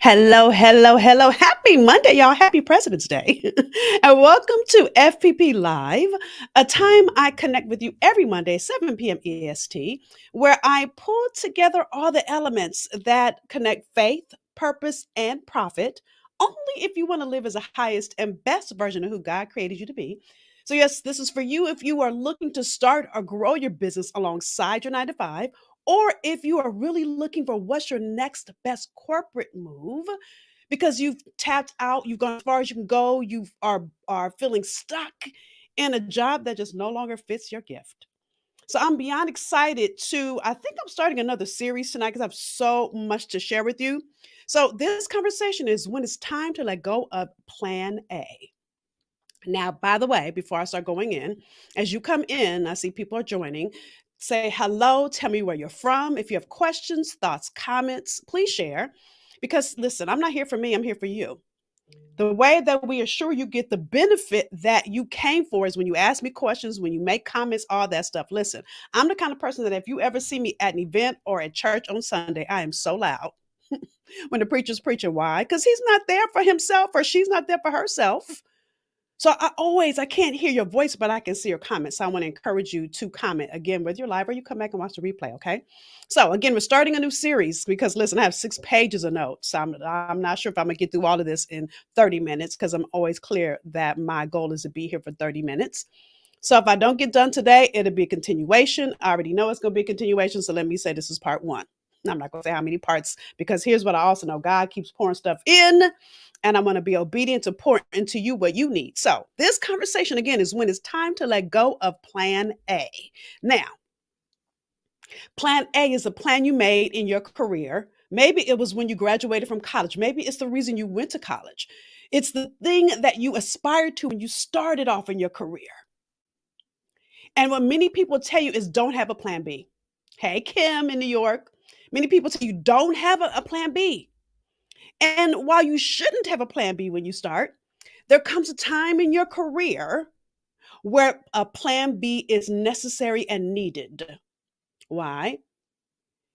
Hello, hello, hello. Happy Monday, y'all. Happy President's Day. And welcome to FPP Live, a time I connect with you every Monday, 7 p.m. EST, where I pull together all the elements that connect faith, purpose, and profit, only if you want to live as the highest and best version of who God created you to be. So, yes, this is for you if you are looking to start or grow your business alongside your 9 to 5, or if you are really looking for what's your next best corporate move because you've tapped out, you've gone as far as you can go, you are feeling stuck in a job that just no longer fits your gift. So I'm beyond excited to I think I'm starting another series tonight because I have so much to share with you. So this conversation is when it's time to let go of plan A. Now, by the way, before I start going in, as you come in, I see people are joining. Say hello, tell me where you're from. If you have questions, thoughts, comments, please share. Because listen, I'm not here for me, I'm here for you. The way that we assure you get the benefit that you came for is when you ask me questions, when you make comments, all that stuff. Listen, I'm the kind of person that if you ever see me at an event or at church on Sunday, I am so loud when the preacher's preaching. Why? Because he's not there for himself or she's not there for herself. So I can't hear your voice, but I can see your comments. So I want to encourage you to comment again, whether you're live or you come back and watch the replay. Okay. So again, we're starting a new series because listen, I have 6 pages of notes. So I'm not sure if I'm gonna get through all of this in 30 minutes because I'm always clear that my goal is to be here for 30 minutes. So if I don't get done today, it'll be a continuation. I already know it's going to be a continuation. So let me say this is part one. I'm not going to say how many parts because here's what I also know God keeps pouring stuff in, and I'm going to be obedient to pour into you what you need. So this conversation again is when it's time to let go of plan A. Now, plan A is a plan you made in your career. Maybe it was when you graduated from college. Maybe it's the reason you went to college. It's the thing that you aspired to when you started off in your career. And what many people tell you is don't have a plan B. Hey, Kim in New York, many people tell you don't have a plan B. And while you shouldn't have a plan B when you start, there comes a time in your career where a plan B is necessary and needed. Why?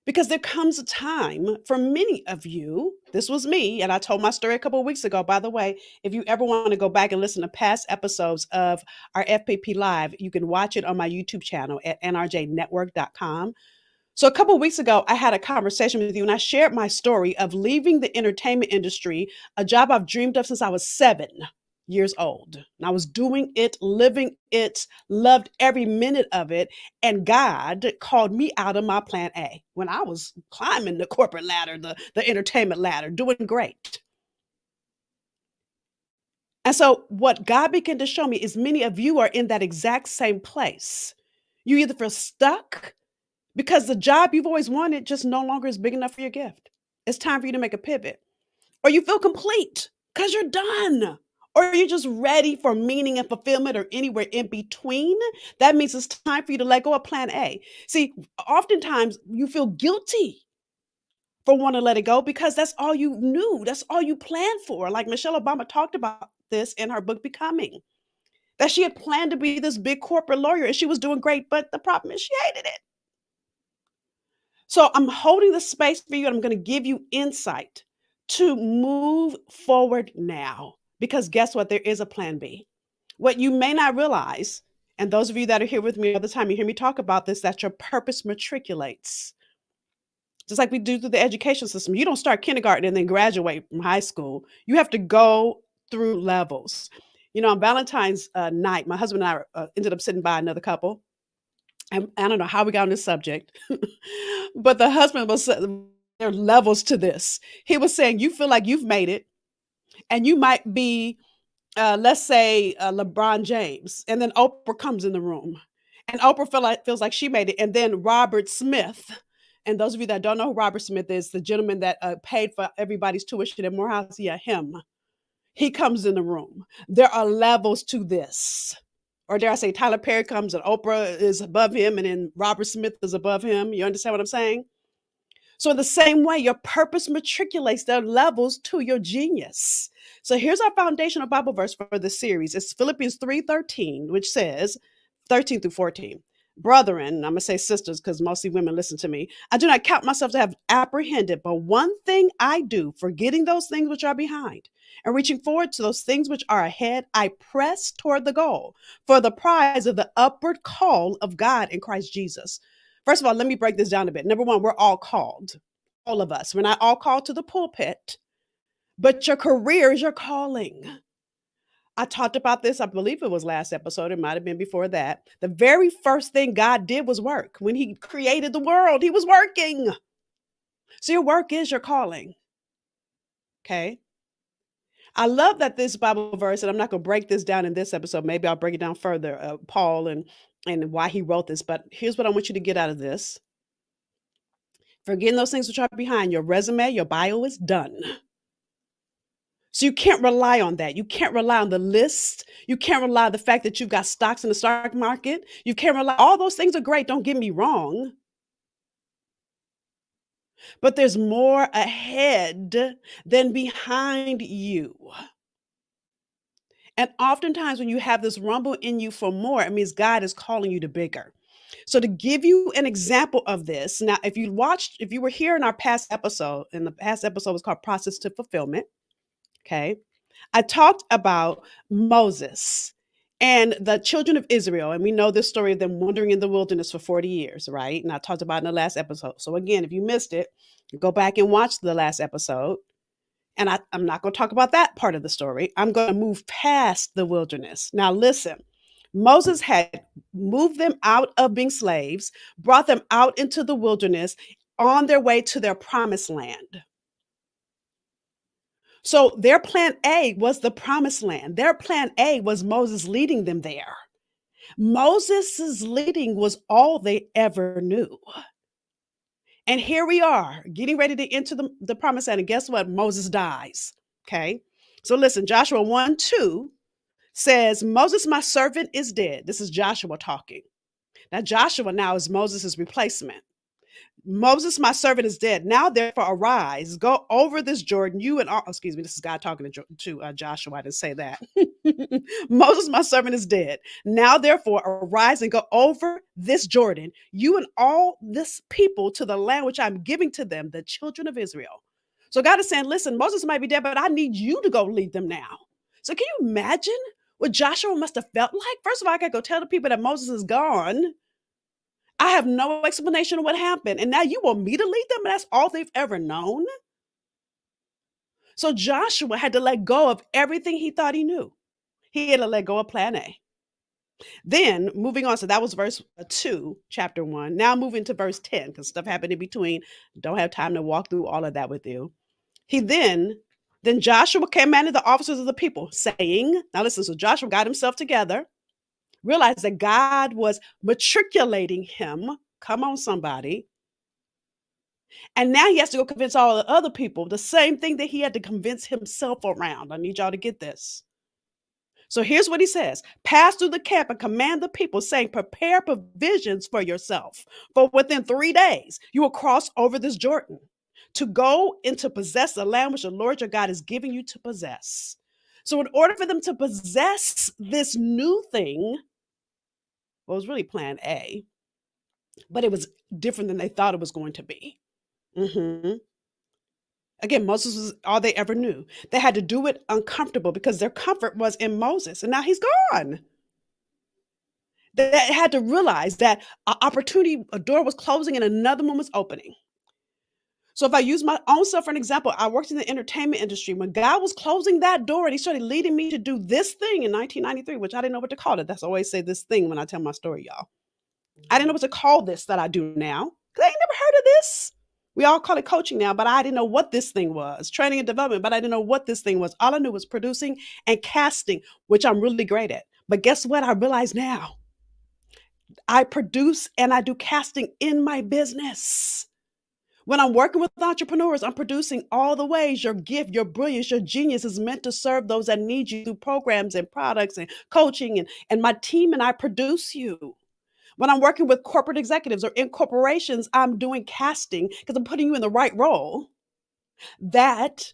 Because there comes a time for many of you, this was me, and I told my story a couple of weeks ago. By the way, if you ever want to go back and listen to past episodes of our FPP Live, you can watch it on my YouTube channel at nrjnetwork.com. So a couple of weeks ago, I had a conversation with you and I shared my story of leaving the entertainment industry, a job I've dreamed of since I was 7 years old. And I was doing it, living it, loved every minute of it. And God called me out of my plan A when I was climbing the corporate ladder, the entertainment ladder, doing great. And so what God began to show me is many of you are in that exact same place. You either feel stuck because the job you've always wanted just no longer is big enough for your gift. It's time for you to make a pivot. Or you feel complete because you're done. Or you're just ready for meaning and fulfillment or anywhere in between. That means it's time for you to let go of plan A. See, oftentimes you feel guilty for wanting to let it go because that's all you knew. That's all you planned for. Like Michelle Obama talked about this in her book Becoming. That she had planned to be this big corporate lawyer and she was doing great, but the problem is she hated it. So I'm holding the space for you and I'm going to give you insight to move forward now. Because guess what? There is a plan B. What you may not realize, and those of you that are here with me all the time, you hear me talk about this, that your purpose matriculates. Just like we do through the education system. You don't start kindergarten and then graduate from high school. You have to go through levels. You know, on Valentine's night, my husband and I ended up sitting by another couple. I don't know how we got on this subject, but the husband was there are levels to this. He was saying, you feel like you've made it, and you might be, let's say, LeBron James, and then Oprah comes in the room, and Oprah feels like she made it, and then Robert Smith. And those of you that don't know who Robert Smith is, the gentleman that paid for everybody's tuition at Morehouse, yeah, him. He comes in the room. There are levels to this. Or dare I say, Tyler Perry comes and Oprah is above him, and then Robert Smith is above him. You understand what I'm saying? So, in the same way, your purpose matriculates their levels to your genius. So, here's our foundational Bible verse for this series. It's Philippians 3:13, which says, 13 through 14. Brethren, I'm going to say sisters because mostly women listen to me. I do not count myself to have apprehended, but one thing I do, forgetting those things which are behind and reaching forward to those things which are ahead, I press toward the goal for the prize of the upward call of God in Christ Jesus. First of all, let me break this down a bit. Number one, we're all called, all of us. We're not all called to the pulpit, but your career is your calling. I talked about this, I believe it was last episode, it might have been before that. The very first thing God did was work. When he created the world, he was working. So your work is your calling. Okay. I love that this Bible verse, and I'm not going to break this down in this episode. Maybe I'll break it down further, Paul and why he wrote this. But here's what I want you to get out of this. Forgetting those things which are behind, your resume, your bio is done. So you can't rely on that. You can't rely on the list. You can't rely on the fact that you've got stocks in the stock market. You can't rely. All those things are great. Don't get me wrong. But there's more ahead than behind you. And oftentimes when you have this rumble in you for more, it means God is calling you to bigger. So to give you an example of this, now if you were here in our past episode, and the past episode was called Process to Fulfillment. Okay. I talked about Moses and the children of Israel, and we know this story of them wandering in the wilderness for 40 years, right? And I talked about it in the last episode. So again, if you missed it, go back and watch the last episode. And I'm not going to talk about that part of the story. I'm going to move past the wilderness. Now, listen, Moses had moved them out of being slaves, brought them out into the wilderness on their way to their promised land. So their plan A was the promised land. Their plan A was Moses leading them there. Moses' leading was all they ever knew. And here we are, getting ready to enter the promised land. And guess what? Moses dies. Okay. So listen, Joshua 1:2 says, Moses, my servant, is dead. This is Joshua talking. Now, Joshua now is Moses' replacement. Moses, my servant, is dead. Now, therefore, arise, go over this Jordan, you and all. Excuse me, this is God talking to Joshua. I didn't say that. Moses, my servant, is dead. Now, therefore, arise and go over this Jordan, you and all this people, to the land which I'm giving to them, the children of Israel. So God is saying, listen, Moses might be dead, but I need you to go lead them now. So can you imagine what Joshua must have felt like? First of all, I got to go tell the people that Moses is gone. I have no explanation of what happened. And now you want me to lead them? And that's all they've ever known. So Joshua had to let go of everything he thought he knew. He had to let go of plan A. Then moving on. So that was verse 2, chapter 1. Now moving to verse 10, because stuff happened in between. Don't have time to walk through all of that with you. Then Joshua commanded the officers of the people, saying, now listen, so Joshua got himself together, realized that God was matriculating him. Come on, somebody. And now he has to go convince all the other people the same thing that he had to convince himself around. I need y'all to get this. So here's what he says. Pass through the camp and command the people, saying, prepare provisions for yourself. For within 3 days, you will cross over this Jordan to go and to possess the land which the Lord your God is giving you to possess. So in order for them to possess this new thing, well, it was really plan A, but it was different than they thought it was going to be. Again, Moses was all they ever knew. They had to do it uncomfortable because their comfort was in Moses, and now he's gone. They had to realize that an opportunity, a door was closing and another one was opening. So if I use my own self for an example, I worked in the entertainment industry. When God was closing that door and he started leading me to do this thing in 1993, which I didn't know what to call it. That's I always say this thing when I tell my story, y'all. I didn't know what to call this that I do now because I ain't never heard of this. We all call it coaching now, but I didn't know what this thing was. Training and development, but I didn't know what this thing was. All I knew was producing and casting, which I'm really great at. But guess what? I realize now I produce and I do casting in my business. When I'm working with entrepreneurs, I'm producing all the ways your gift, your brilliance, your genius is meant to serve those that need you through programs and products and coaching. And my team and I produce you. When I'm working with corporate executives or in corporations, I'm doing casting because I'm putting you in the right role that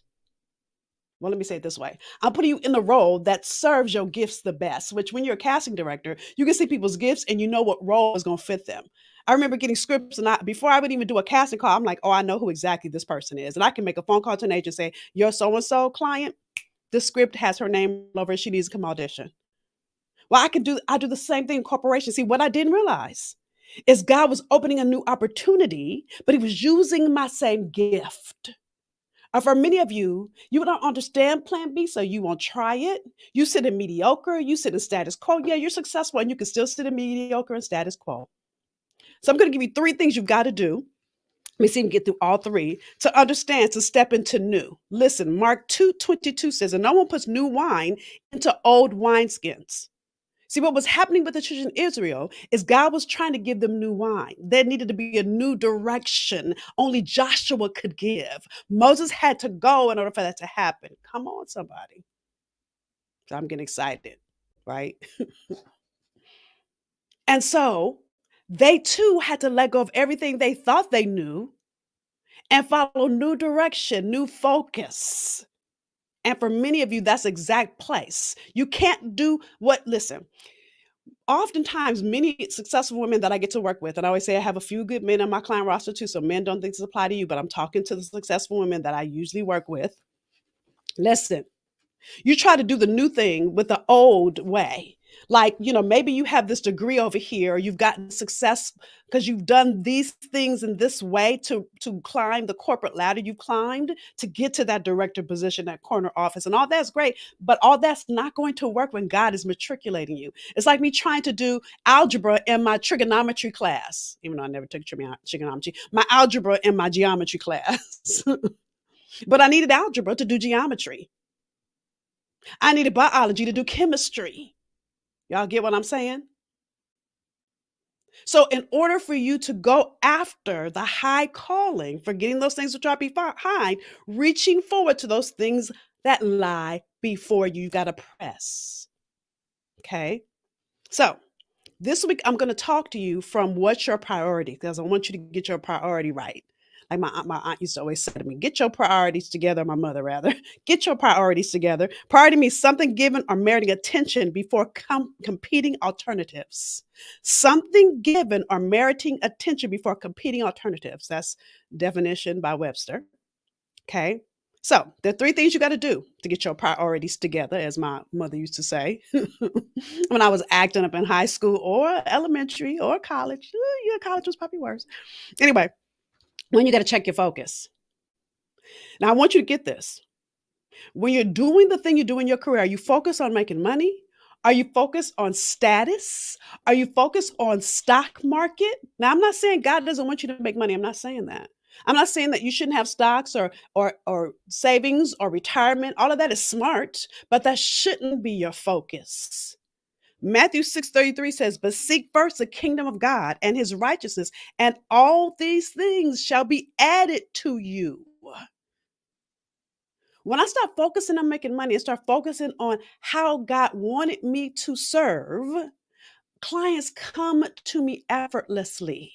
Well, let me say it this way. I'm putting you in the role that serves your gifts the best, which when you're a casting director, you can see people's gifts and you know what role is going to fit them. I remember getting scripts and before I would even do a casting call, I'm like, oh, I know who exactly this person is. And I can make a phone call to an agent and say, your so-and-so client, this script has her name all over it. She needs to come audition. Well, I do the same thing in corporations. See, what I didn't realize is God was opening a new opportunity, but he was using my same gift. For many of you, you don't understand plan B, so you won't try it. You sit in mediocre, you sit in status quo. Yeah, you're successful and you can still sit in mediocre and status quo. So I'm going to give you three things you've got to do. Let me see if we can get through all three to understand, to step into new. Listen, Mark 2:22 says, and no one puts new wine into old wineskins. See, what was happening with the children of Israel is God was trying to give them new wine. There needed to be a new direction only Joshua could give. Moses had to go in order for that to happen. Come on, somebody. So I'm getting excited, right? And so they too had to let go of everything they thought they knew and follow new direction, new focus. And for many of you, that's the exact place. You can't do what, listen, oftentimes many successful women that I get to work with, and I always say I have a few good men on my client roster too, so men don't think this apply to you, but I'm talking to the successful women that I usually work with. Listen, you try to do the new thing with the old way. Like, maybe you have this degree over here, or you've gotten success because you've done these things in this way to climb the corporate ladder you've climbed to get to that director position, that corner office, and all that's great. But all that's not going to work when God is matriculating you. It's like me trying to do algebra in my trigonometry class, even though I never took trigonometry, my algebra in my geometry class. But I needed algebra to do geometry. I needed biology to do chemistry. Y'all get what I'm saying? So, in order for you to go after the high calling, forgetting those things which are behind, reaching forward to those things that lie before you, you got to press. Okay. So, this week, I'm going to talk to you from what's your priority because I want you to get your priority right. Like my aunt used to always say to me, get your priorities together, my mother rather, get your priorities together. Priority means something given or meriting attention before competing alternatives. Something given or meriting attention before competing alternatives. That's definition by Webster. Okay. So there are three things you got to do to get your priorities together, as my mother used to say when I was acting up in high school or elementary or college. Yeah, college was probably worse. Anyway, when you got to check your focus. Now, I want you to get this. When you're doing the thing you do in your career, are you focused on making money? Are you focused on status? Are you focused on stock market? Now, I'm not saying God doesn't want you to make money. I'm not saying that. I'm not saying that you shouldn't have stocks or savings or retirement. All of that is smart, but that shouldn't be your focus. Matthew 6:33 says, "But seek first the kingdom of God and his righteousness, and all these things shall be added to you." When I start focusing on making money and start focusing on how God wanted me to serve, clients come to me effortlessly.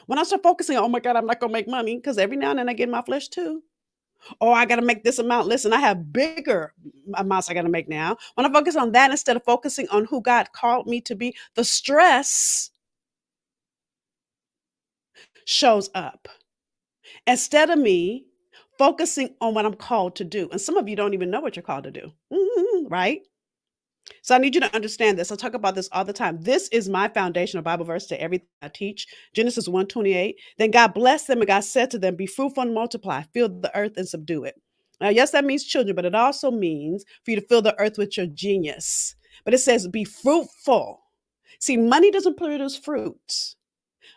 When I start focusing, oh my God, I'm not going to make money because every now and then I get in my flesh too. Oh, I got to make this amount. Listen, I have bigger amounts I got to make now. When I focus on that instead of focusing on who God called me to be, the stress shows up. Instead of me focusing on what I'm called to do. And some of you don't even know what you're called to do, right? So I need you to understand this. I talk about this all the time. This is my foundational Bible verse to everything I teach. Genesis 1:28. Then God blessed them and God said to them, be fruitful and multiply, fill the earth and subdue it. Now, yes, that means children, but it also means for you to fill the earth with your genius. But it says be fruitful. See, money doesn't produce fruit.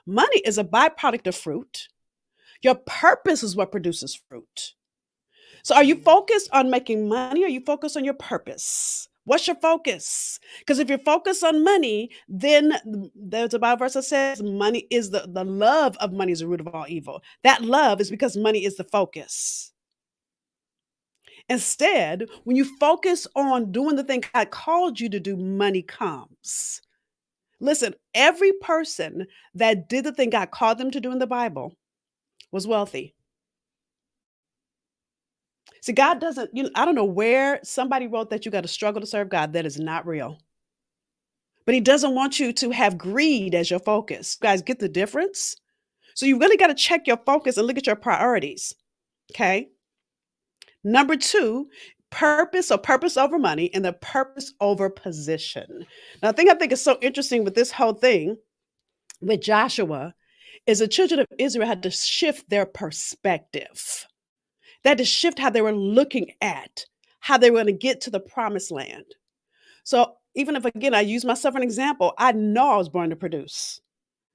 Money is a byproduct of fruit. Your purpose is what produces fruit. So are you focused on making money or are you focused on your purpose? What's your focus? Because if you're focused on money, then there's a Bible verse that says money is the love of money is the root of all evil. That love is because money is the focus. Instead, when you focus on doing the thing God called you to do, money comes. Listen, every person that did the thing God called them to do in the Bible was wealthy. See, God doesn't, I don't know where somebody wrote that you got to struggle to serve God. That is not real. But He doesn't want you to have greed as your focus. You guys, get the difference? So you really got to check your focus and look at your priorities. Okay. Number two, purpose or purpose over money and the purpose over position. Now, I think is so interesting with this whole thing with Joshua is the children of Israel had to shift their perspective. They had to shift how they were looking at how they were going to get to the promised land. So even if, again, I use myself as an example, I know I was born to produce.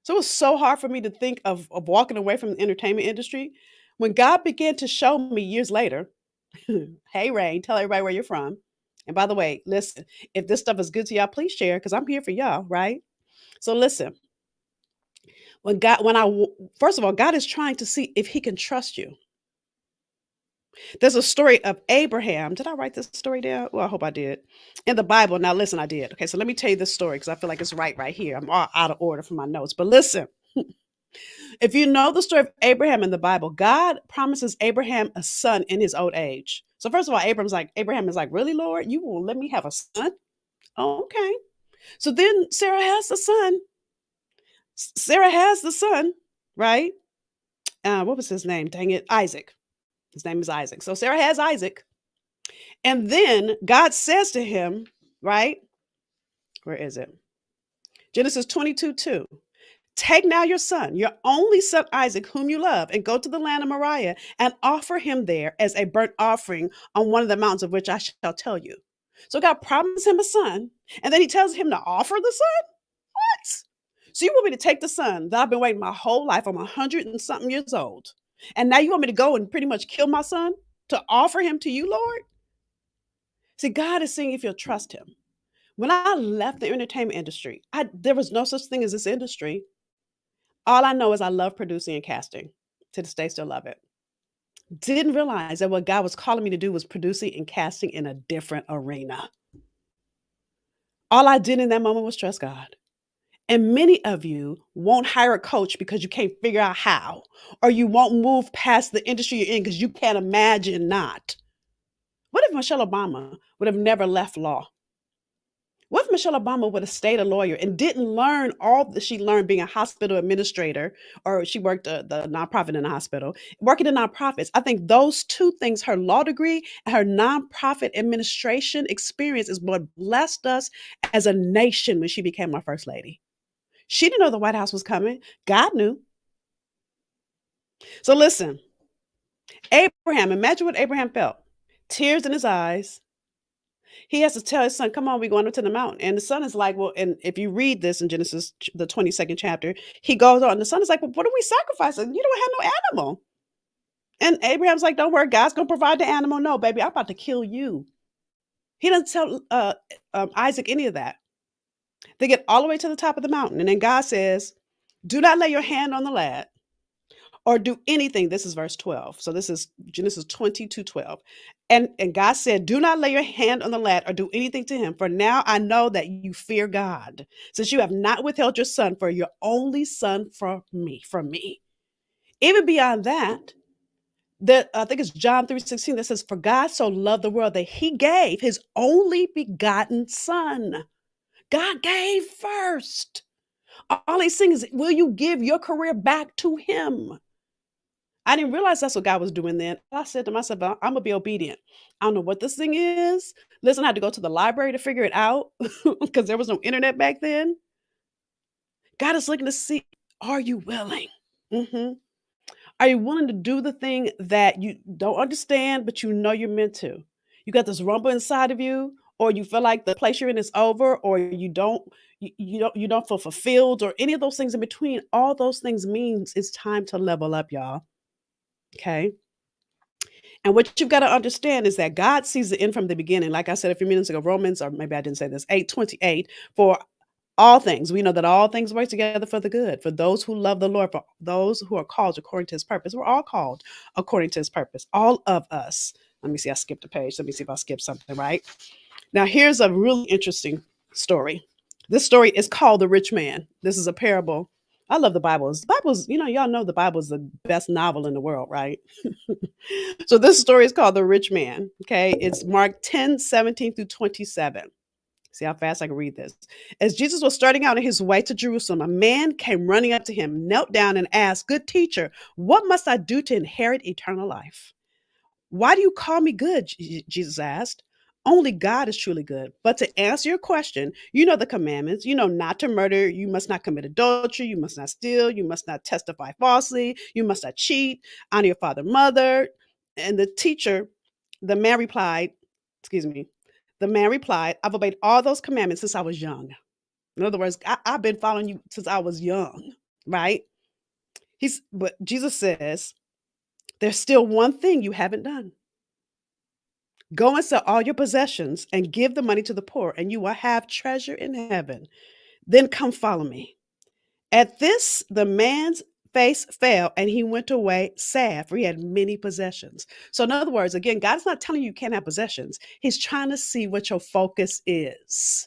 So it was so hard for me to think of walking away from the entertainment industry. When God began to show me years later, hey, Rain, tell everybody where you're from. And by the way, listen, if this stuff is good to y'all, please share because I'm here for y'all, right? So listen, first of all, God is trying to see if He can trust you. There's a story of Abraham. Did I write this story down? Well, I hope I did. In the Bible. Now, listen, I did. Okay, so let me tell you this story because I feel like it's right here. I'm all out of order for my notes. But listen, if you know the story of Abraham in the Bible, God promises Abraham a son in his old age. So first of all, Abraham is like, really, Lord? You will let me have a son? Oh, okay. So then Sarah has the son. Sarah has the son, right? What was his name? Dang it, Isaac. His name is Isaac. So Sarah has Isaac. And then God says to him, right? Where is it? Genesis 22:2. Take now your son, your only son Isaac, whom you love, and go to the land of Moriah and offer him there as a burnt offering on one of the mountains of which I shall tell you. So God promised him a son, and then He tells him to offer the son? What? So you want me to take the son that I've been waiting my whole life? I'm 100 and something years old. And now you want me to go and pretty much kill my son to offer him to you, Lord? See, God is seeing if you'll trust Him. When I left the entertainment industry, there was no such thing as this industry. All I know is I love producing and casting. To this day, still love it. Didn't realize that what God was calling me to do was producing and casting in a different arena. All I did in that moment was trust God. And many of you won't hire a coach because you can't figure out how, or you won't move past the industry you're in because you can't imagine not. What if Michelle Obama would have never left law? What if Michelle Obama would have stayed a lawyer and didn't learn all that she learned being a hospital administrator, or she worked the nonprofit in a hospital, working in nonprofits? I think those two things, her law degree and her nonprofit administration experience, is what blessed us as a nation when she became our first lady. She didn't know the White House was coming. God knew. So listen, Abraham, imagine what Abraham felt. Tears in his eyes. He has to tell his son, come on, we're going up to the mountain. And the son is like, well, and if you read this in Genesis, the 22nd chapter, he goes on. The son is like, well, what are we sacrificing? You don't have no animal. And Abraham's like, don't worry, God's going to provide the animal. No, baby, I'm about to kill you. He doesn't tell Isaac any of that. They get all the way to the top of the mountain. And then God says, do not lay your hand on the lad or do anything. This is verse 12. So this is Genesis 22:12. And God said, do not lay your hand on the lad or do anything to him. For now I know that you fear God, since you have not withheld your son, for your only son from me. Even beyond that, I think it's John 3:16 that says, for God so loved the world that He gave His only begotten son. God gave first. All He's saying is, will you give your career back to Him? I didn't realize that's what God was doing then. I said to myself, I'm going to be obedient. I don't know what this thing is. Listen, I had to go to the library to figure it out because there was no internet back then. God is looking to see, are you willing? Mm-hmm. Are you willing to do the thing that you don't understand, but you know you're meant to? You got this rumble inside of you, or you feel like the place you're in is over, or you don't feel fulfilled, or any of those things in between. All those things means it's time to level up, y'all. Okay. And what you've got to understand is that God sees the end from the beginning. Like I said a few minutes ago, Romans, or maybe I didn't say this, 8:28, for all things. We know that all things work together for the good, for those who love the Lord, for those who are called according to His purpose. We're all called according to His purpose. All of us. Let me see. I skipped a page. Let me see if I skipped something, right? Now, here's a really interesting story. This story is called The Rich Man. This is a parable I love the Bibles. The Bible's, y'all know the Bible's the best novel in the world, right? So this story is called The Rich Man. Okay. It's Mark 10:17 through 27. See how fast I can read this. As Jesus was starting out on his way to Jerusalem, a man came running up to him, knelt down, and asked, "Good teacher, what must I do to inherit eternal life?" "Why do you call me good?" Jesus asked. "Only God is truly good. But to answer your question, you know the commandments. You know not to murder. You must not commit adultery. You must not steal. You must not testify falsely. You must not cheat. Honor your father and mother." And the man replied, excuse me, the man replied, "I've obeyed all those commandments since I was young." In other words, I've been following you since I was young, right? But Jesus says, "There's still one thing you haven't done. Go and sell all your possessions and give the money to the poor, and you will have treasure in heaven. Then come follow me." At this, the man's face fell and he went away sad, for he had many possessions. So, in other words, again, God's not telling you can't have possessions. He's trying to see what your focus is.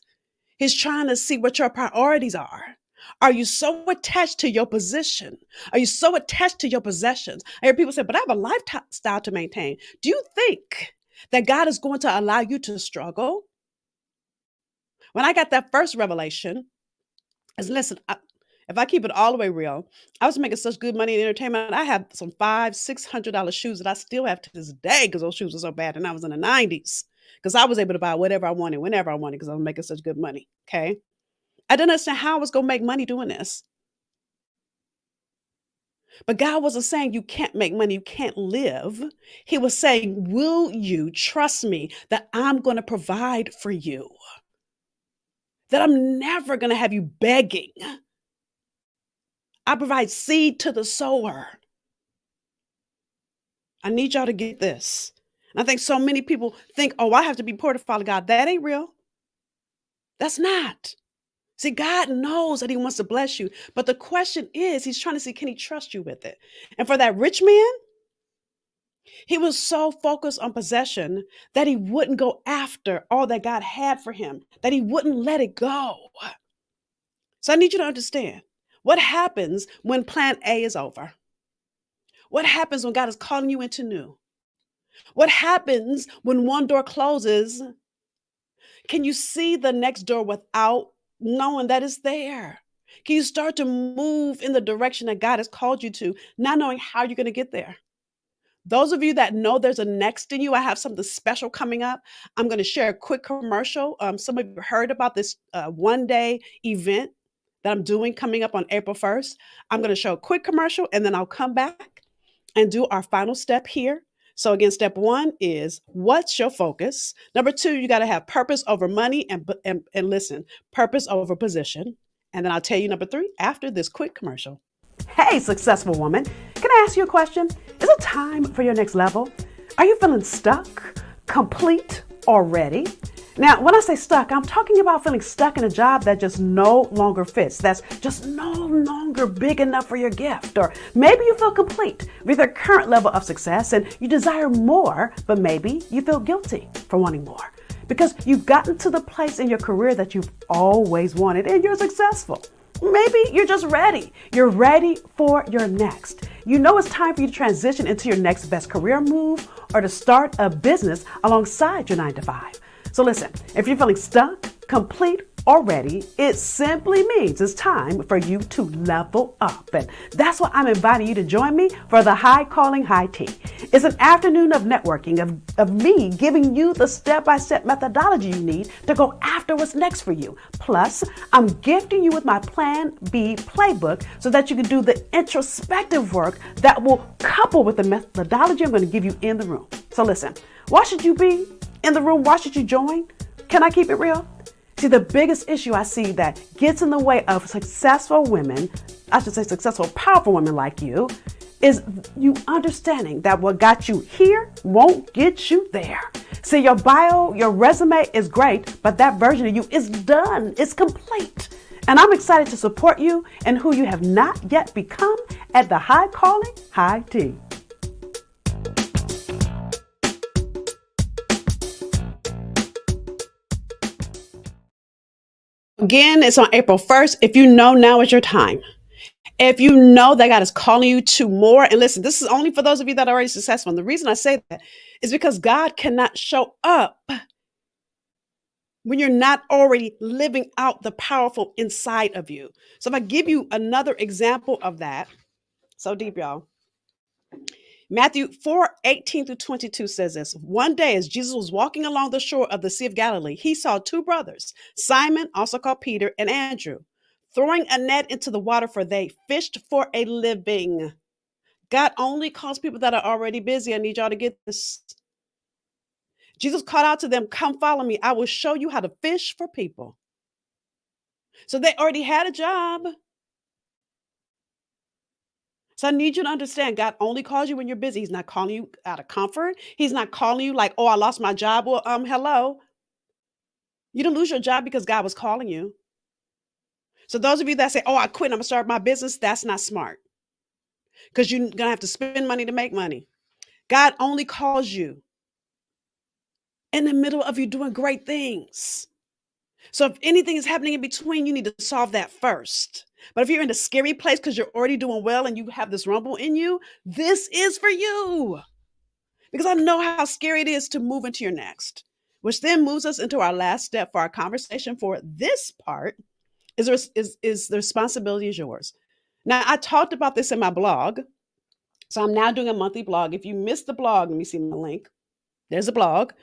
He's trying to see what your priorities are. Are you so attached to your position? Are you so attached to your possessions? I hear people say, "But I have a lifestyle to maintain." Do you think that God is going to allow you to struggle? When I got that first revelation, is listen, if I keep it all the way real, I was making such good money in entertainment. I have some $500-$600 shoes that I still have to this day because those shoes were so bad. And I was in the 90s because I was able to buy whatever I wanted, whenever I wanted, because I was making such good money. Okay. I didn't understand how I was going to make money doing this. But God wasn't saying you can't make money, you can't live. He was saying, will you trust me that I'm going to provide for you? That I'm never going to have you begging. I provide seed to the sower. I need y'all to get this. And I think so many people think, "Oh, I have to be poor to follow God." That ain't real. That's not. See, God knows that he wants to bless you. But the question is, he's trying to see, can he trust you with it? And for that rich man, he was so focused on possession that he wouldn't go after all that God had for him, that he wouldn't let it go. So I need you to understand what happens when plan A is over. What happens when God is calling you into new? What happens when one door closes? Can you see the next door without knowing that it's there? Can you start to move in the direction that God has called you to, not knowing how you're going to get there? Those of you that know there's a next in you, I have something special coming up. I'm going to share a quick commercial. Some of you heard about this 1 day event that I'm doing coming up on April 1st. I'm going to show a quick commercial and then I'll come back and do our final step here. So again, step one is, what's your focus? Number two, you got to have purpose over money and listen, purpose over position. And then I'll tell you number three after this quick commercial. Hey, successful woman, can I ask you a question? Is it time for your next level? Are you feeling stuck, complete, or ready? Now, when I say stuck, I'm talking about feeling stuck in a job that just no longer fits, that's just no longer big enough for your gift. Or maybe you feel complete with your current level of success and you desire more, but maybe you feel guilty for wanting more because you've gotten to the place in your career that you've always wanted and you're successful. Maybe you're just ready. You're ready for your next. You know it's time for you to transition into your next best career move or to start a business alongside your 9 to 5. So listen, if you're feeling stuck, complete, or ready, it simply means it's time for you to level up. And that's why I'm inviting you to join me for the High Calling High Tea. It's an afternoon of networking, of me giving you the step-by-step methodology you need to go after what's next for you. Plus, I'm gifting you with my Plan B playbook so that you can do the introspective work that will couple with the methodology I'm going to give you in the room. So listen, why should you be in the room? Why should you join? Can I keep it real? See, the biggest issue I see that gets in the way of successful women, I should say successful, powerful women like you, is you understanding that what got you here won't get you there. See, your bio, your resume is great, but that version of you is done. It's complete. And I'm excited to support you and who you have not yet become at the High Calling High Tea. Again, it's on April 1st. If you know, now is your time. If you know that God is calling you to more, and listen, this is only for those of you that are already successful. And the reason I say that is because God cannot show up when you're not already living out the powerful inside of you. So if I give you another example of that, so deep, y'all. Matthew 4:18-22 says this. One day, as Jesus was walking along the shore of the Sea of Galilee, he saw two brothers, Simon, also called Peter, and Andrew, throwing a net into the water, for they fished for a living. God only calls people that are already busy. I need y'all to get this. Jesus called out to them, "Come follow me. I will show you how to fish for people." So they already had a job. So I need you to understand God only calls you when you're busy. He's not calling you out of comfort. He's not calling you like, "Oh, I lost my job." Well, hello. You didn't lose your job because God was calling you. So those of you that say, "Oh, I quit, I'm gonna start my business," that's not smart because you're gonna have to spend money to make money. God only calls you in the middle of you doing great things. So if anything is happening in between, you need to solve that first. But if you're in a scary place because you're already doing well and you have this rumble in you, this is for you. Because I know how scary it is to move into your next, which then moves us into our last step for our conversation for this part is the responsibility is yours. Now, I talked about this in my blog. So I'm now doing a monthly blog. If you missed the blog, let me see my link. There's a blog.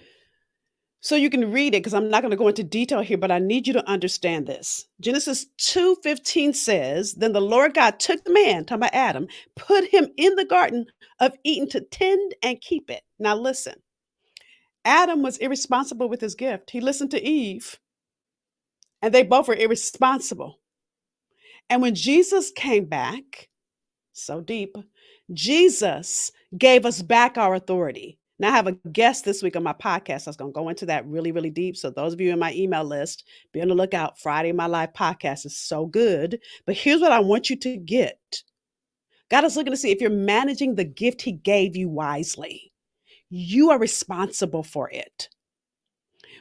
So you can read it because I'm not going to go into detail here, but I need you to understand this. Genesis 2:15 says, "Then the Lord God took the man," talking about Adam, "put him in the garden of Eden to tend and keep it." Now listen, Adam was irresponsible with his gift. He listened to Eve, and they both were irresponsible. And when Jesus came back, so deep, Jesus gave us back our authority. Now, I have a guest this week on my podcast that's going to go into that really, really deep. So, those of you in my email list, be on the lookout. Friday, my live podcast is so good. But here's what I want you to get. God is looking to see if you're managing the gift He gave you wisely. You are responsible for it.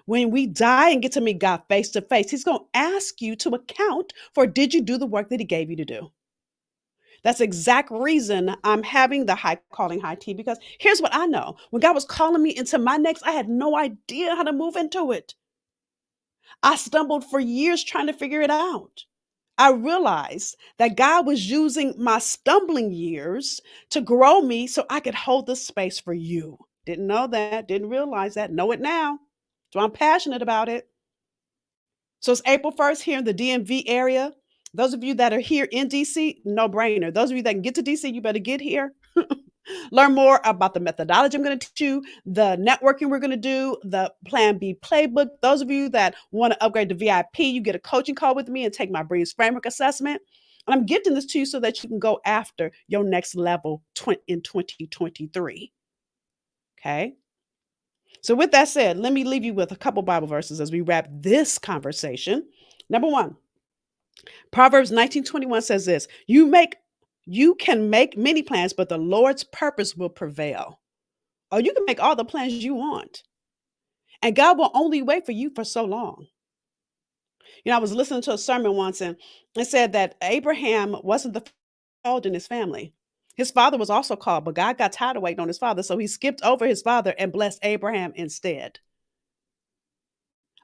When we die and get to meet God face to face, He's going to ask you to account for, did you do the work that He gave you to do? That's the exact reason I'm having the high calling high tea, because here's what I know. When God was calling me into my next, I had no idea how to move into it. I stumbled for years trying to figure it out. I realized that God was using my stumbling years to grow me so I could hold the space for you. Didn't know that, didn't realize that, know it now. So I'm passionate about it. So it's April 1st here in the DMV area. Those of you that are here in DC, no brainer. Those of you that can get to DC, you better get here. Learn more about the methodology I'm going to teach you, the networking we're going to do, the Plan B playbook. Those of you that want to upgrade to VIP, you get a coaching call with me and take my Breeze Framework assessment. And I'm gifting this to you so that you can go after your next level in 2023. Okay. So, with that said, let me leave you with a couple Bible verses as we wrap this conversation. Number one, Proverbs 19:21 says this: you can make many plans, but the Lord's purpose will prevail. Or you can make all the plans you want, and God will only wait for you for so long. You know, I was listening to a sermon once, and it said that Abraham wasn't the called in his family. His father was also called, but God got tired of waiting on his father, so he skipped over his father and blessed Abraham instead.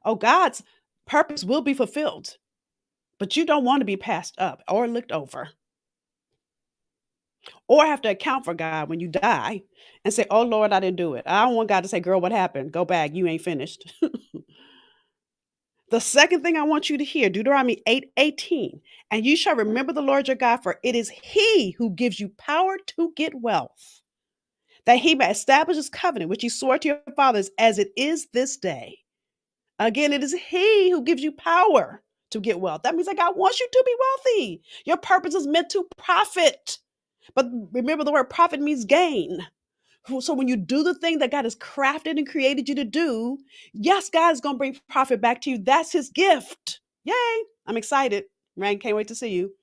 Oh, God's purpose will be fulfilled, but you don't want to be passed up or looked over, or have to account for God when you die and say, "Oh Lord, I didn't do it." I don't want God to say, "Girl, what happened? Go back. You ain't finished." The second thing I want you to hear, Deuteronomy 8:18, "And you shall remember the Lord your God, for it is He who gives you power to get wealth, that He may establish His covenant, which He swore to your fathers as it is this day." Again, it is He who gives you power to get wealth. That means that God wants you to be wealthy. Your purpose is meant to profit. But remember, the word profit means gain. So when you do the thing that God has crafted and created you to do, yes, God is going to bring profit back to you. That's His gift. Yay. I'm excited. Rain, can't wait to see you.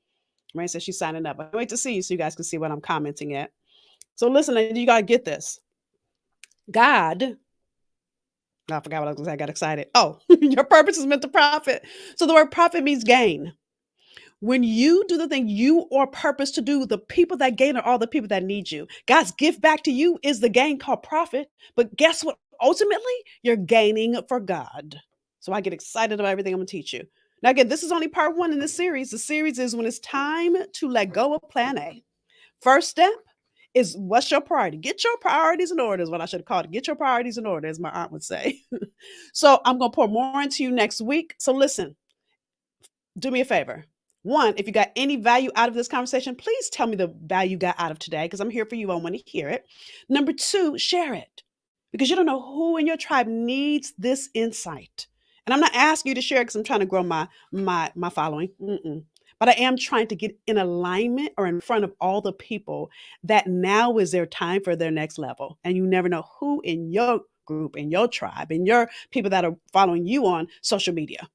Rain says she's signing up. I can't wait to see you so you guys can see what I'm commenting at. So listen, you got to get this. God, I forgot what I was going to say. I got excited. Oh, your purpose is meant to profit. So the word profit means gain. When you do the thing you are purposed to do, the people that gain are all the people that need you. God's gift back to you is the gain called profit. But guess what? Ultimately, you're gaining for God. So I get excited about everything I'm going to teach you. Now, again, this is only part one in this series. The series is when it's time to let go of plan A. First step is what's your priority? Get your priorities in order, is what I should have called it. Get your priorities in order, as my aunt would say. So I'm going to pour more into you next week. So listen, do me a favor. One, if you got any value out of this conversation, please tell me the value you got out of today because I'm here for you. I want to hear it. Number two, share it because you don't know who in your tribe needs this insight. And I'm not asking you to share because I'm trying to grow my following. Mm-mm. But I am trying to get in alignment or in front of all the people that now is their time for their next level. And you never know who in your group, in your tribe, in your people that are following you on social media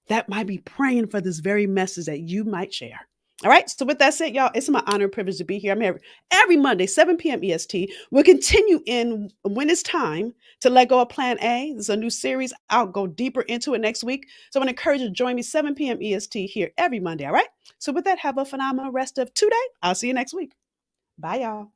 that might be praying for this very message that you might share. All right. So with that said, y'all, it's my honor and privilege to be here. I'm here every Monday, 7 p.m. EST. We'll continue in when it's time to let go of Plan A. This is a new series. I'll go deeper into it next week. So I want to encourage you to join me 7 p.m. EST here every Monday. All right. So with that, have a phenomenal rest of today. I'll see you next week. Bye, y'all.